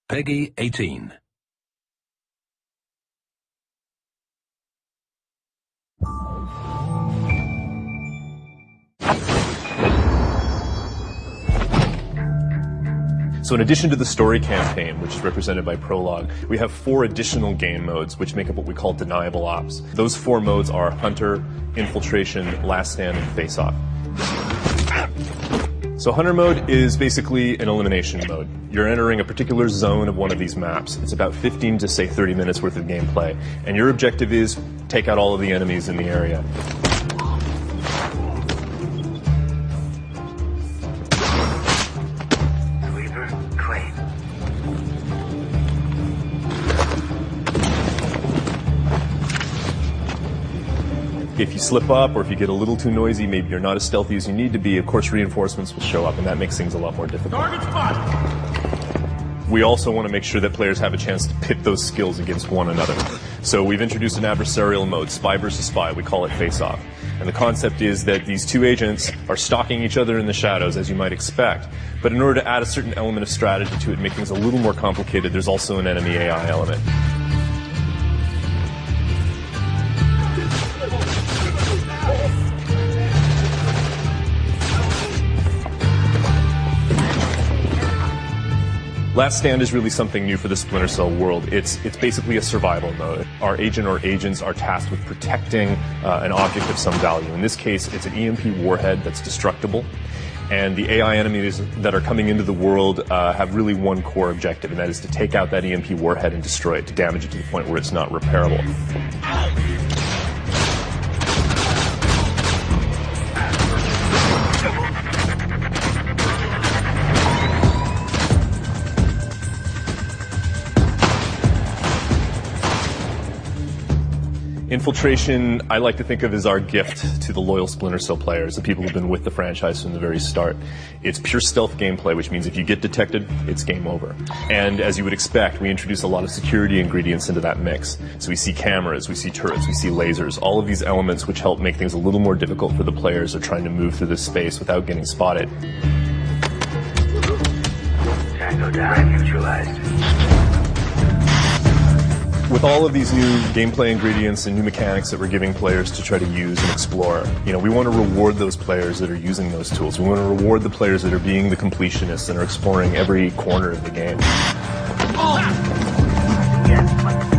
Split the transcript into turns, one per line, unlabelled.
Peggy 18.
So in addition to the story campaign, which is represented by Prologue, we have 4 additional game modes which make up what we call deniable ops. Those 4 modes are Hunter, Infiltration, Last Stand, and Face Off. So Hunter mode is basically an elimination mode. You're entering a particular zone of one of these maps. It's about 15 to say 30 minutes worth of gameplay. And your objective is take out all of the enemies in the area. If you slip up or if you get a little too noisy, maybe you're not as stealthy as you need to be, of course reinforcements will show up and that makes things a lot more difficult.
Target spot!
We also want to make sure that players have a chance to pit those skills against one another. So we've introduced an adversarial mode, Spy versus Spy. We call it Face Off. And the concept is that these 2 agents are stalking each other in the shadows, as you might expect. But in order to add a certain element of strategy to it, make things a little more complicated, there's also an enemy AI element. Last Stand is really something new for the Splinter Cell world. It's basically a survival mode. Our agent or agents are tasked with protecting an object of some value. In this case, it's an EMP warhead that's destructible. And the AI enemies that are coming into the world have really one core objective, and that is to take out that EMP warhead and destroy it, to damage it to the point where it's not repairable. Infiltration, I like to think of as our gift to the loyal Splinter Cell players, the people who've been with the franchise from the very start. It's pure stealth gameplay, which means if you get detected, it's game over. And as you would expect, we introduce a lot of security ingredients into that mix. So we see cameras, we see turrets, we see lasers, all of these elements which help make things a little more difficult for the players who are trying to move through this space without getting spotted.
Tango down, neutralized.
With all of these new gameplay ingredients and new mechanics that we're giving players to try to use and explore, we want to reward those players that are using those tools. We want to reward the players that are being the completionists and are exploring every corner of the game.
Yes.